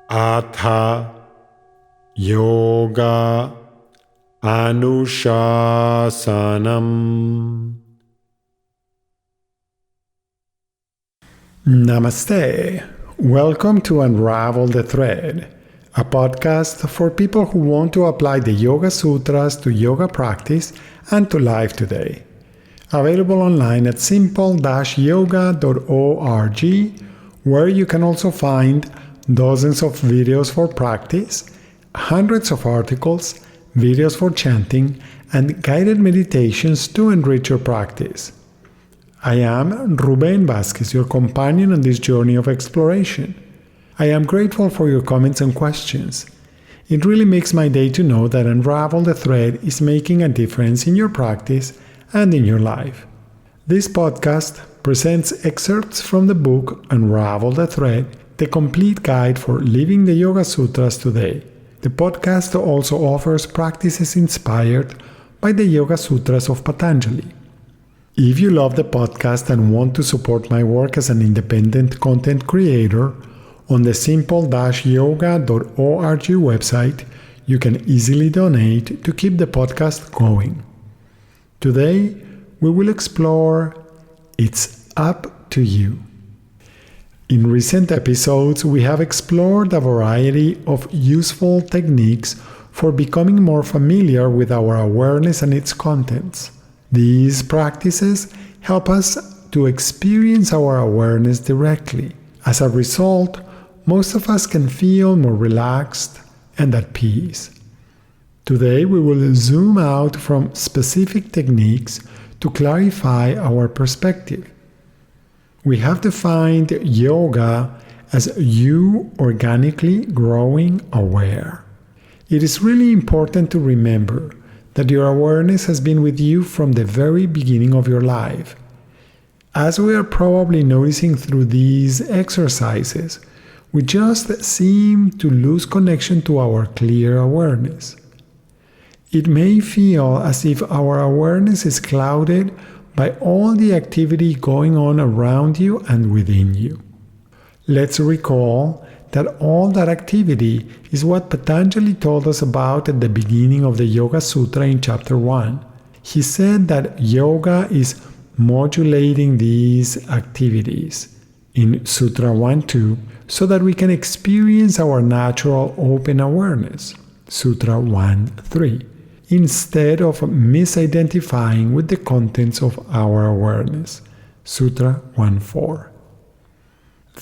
Atha Yoga Anushasanam. Namaste. Welcome to Unravel the Thread, a podcast for people who want to apply the Yoga Sutras to yoga practice and to life today. Available online at simple-yoga.org, where you can also find dozens of videos for practice, hundreds of articles, videos for chanting, and guided meditations to enrich your practice. I am Ruben Vasquez, your companion on this journey of exploration. I am grateful for your comments and questions. It really makes my day to know that Unravel the Thread is making a difference in your practice and in your life. This podcast presents excerpts from the book Unravel the Thread, the complete guide for living the Yoga Sutras today. The podcast also offers practices inspired by the Yoga Sutras of Patanjali. If you love the podcast and want to support my work as an independent content creator, on the simple-yoga.org website, you can easily donate to keep the podcast going. Today, we will explore It's Up to You. In recent episodes, we have explored a variety of useful techniques for becoming more familiar with our awareness and its contents. These practices help us to experience our awareness directly. As a result, most of us can feel more relaxed and at peace. Today, we will zoom out from specific techniques to clarify our perspective. We have defined yoga as you organically growing aware. It is really important to remember that your awareness has been with you from the very beginning of your life. As we are probably noticing through these exercises, we just seem to lose connection to our clear awareness. It may feel as if our awareness is clouded by all the activity going on around you and within you. Let's recall that all that activity is what Patanjali told us about at the beginning of the Yoga Sutra in chapter 1. He said that yoga is modulating these activities in Sutra 1-2 so that we can experience our natural open awareness, Sutra 1-3. Instead of misidentifying with the contents of our awareness, Sutra 1-4.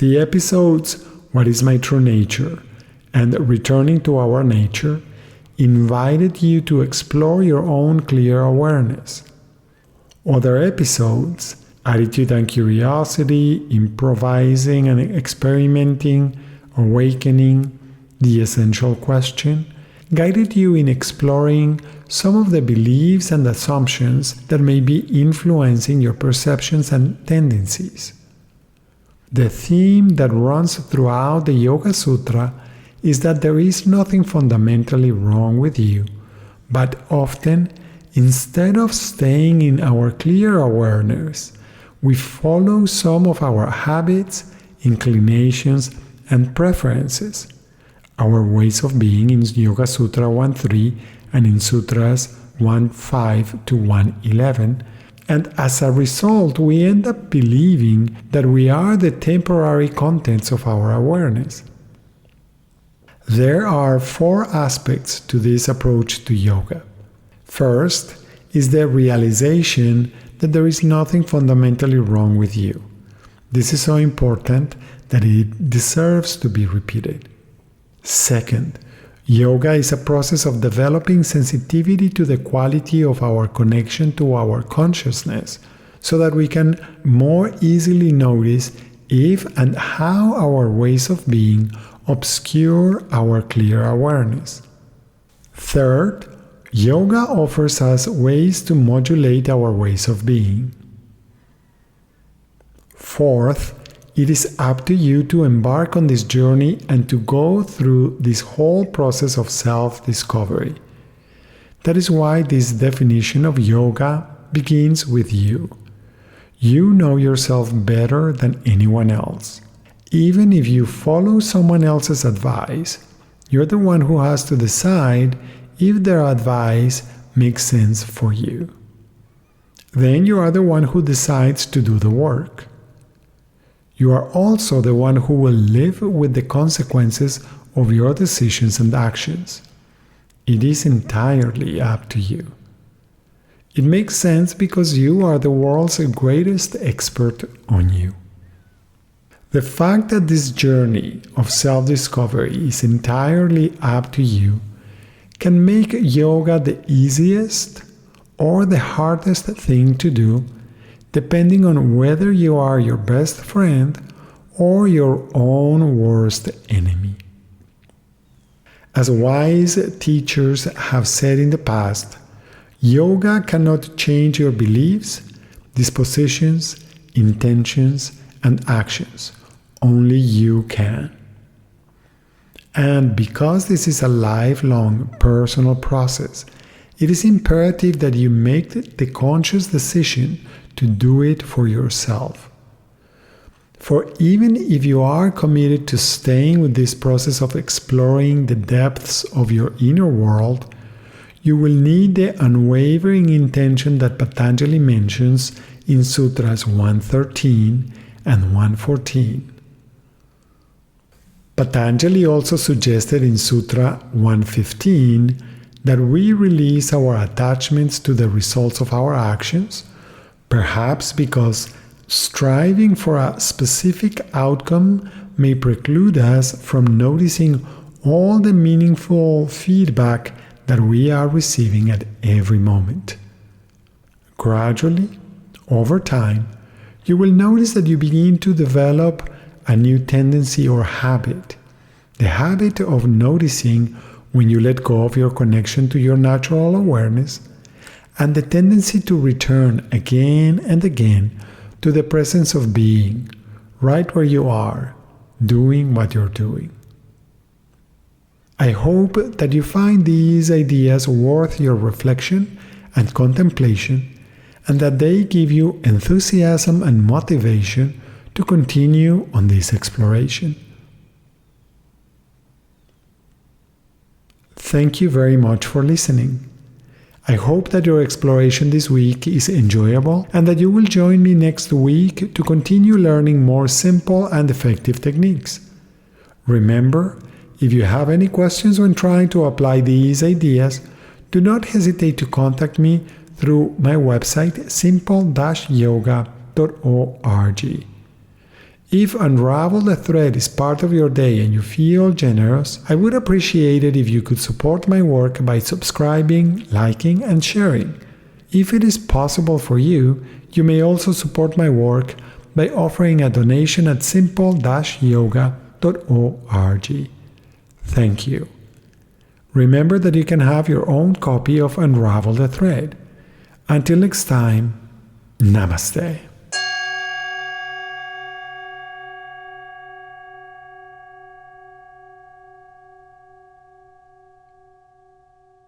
The episodes What is My True Nature and Returning to Our Nature invited you to explore your own clear awareness. Other episodes, Attitude and Curiosity, Improvising and Experimenting, Awakening, The Essential Question, guided you in exploring some of the beliefs and assumptions that may be influencing your perceptions and tendencies. The theme that runs throughout the Yoga Sutra is that there is nothing fundamentally wrong with you, but often, instead of staying in our clear awareness, we follow some of our habits, inclinations, and preferences. Our ways of being in Yoga Sutra 1-3 and in Sutras 1-5 to 1-11, and as a result we end up believing that we are the temporary contents of our awareness. There are 4 aspects to this approach to yoga. First is the realization that there is nothing fundamentally wrong with you. This is so important that it deserves to be repeated. Second, yoga is a process of developing sensitivity to the quality of our connection to our consciousness so that we can more easily notice if and how our ways of being obscure our clear awareness. Third, yoga offers us ways to modulate our ways of being. Fourth, it is up to you to embark on this journey and to go through this whole process of self-discovery. That is why this definition of yoga begins with you. You know yourself better than anyone else. even if you follow someone else's advice, you're the one who has to decide if their advice makes sense for you. Then you are the one who decides to do the work. You are also the one who will live with the consequences of your decisions and actions. It is entirely up to you. It makes sense because you are the world's greatest expert on you. The fact that this journey of self-discovery is entirely up to you can make yoga the easiest or the hardest thing to do, depending on whether you are your best friend or your own worst enemy. As wise teachers have said in the past, yoga cannot change your beliefs, dispositions, intentions, and actions. Only you can. And because this is a lifelong personal process, it is imperative that you make the conscious decision to do it for yourself. For even if you are committed to staying with this process of exploring the depths of your inner world, you will need the unwavering intention that Patanjali mentions in Sutras 113 and 114. Patanjali also suggested in Sutra 115 that we release our attachments to the results of our actions, perhaps because striving for a specific outcome may preclude us from noticing all the meaningful feedback that we are receiving at every moment. Gradually, over time, you will notice that you begin to develop a new tendency or habit, the habit of noticing when you let go of your connection to your natural awareness, and the tendency to return again and again to the presence of being, right where you are, doing what you're doing. I hope that you find these ideas worth your reflection and contemplation, and that they give you enthusiasm and motivation to continue on this exploration. Thank you very much for listening. I hope that your exploration this week is enjoyable and that you will join me next week to continue learning more simple and effective techniques. Remember, if you have any questions when trying to apply these ideas, do not hesitate to contact me through my website simple-yoga.org. If Unravel the Thread is part of your day and you feel generous, I would appreciate it if you could support my work by subscribing, liking, and sharing. If it is possible for you, you may also support my work by offering a donation at simple-yoga.org. Thank you. Remember that you can have your own copy of Unravel the Thread. Until next time, Namaste.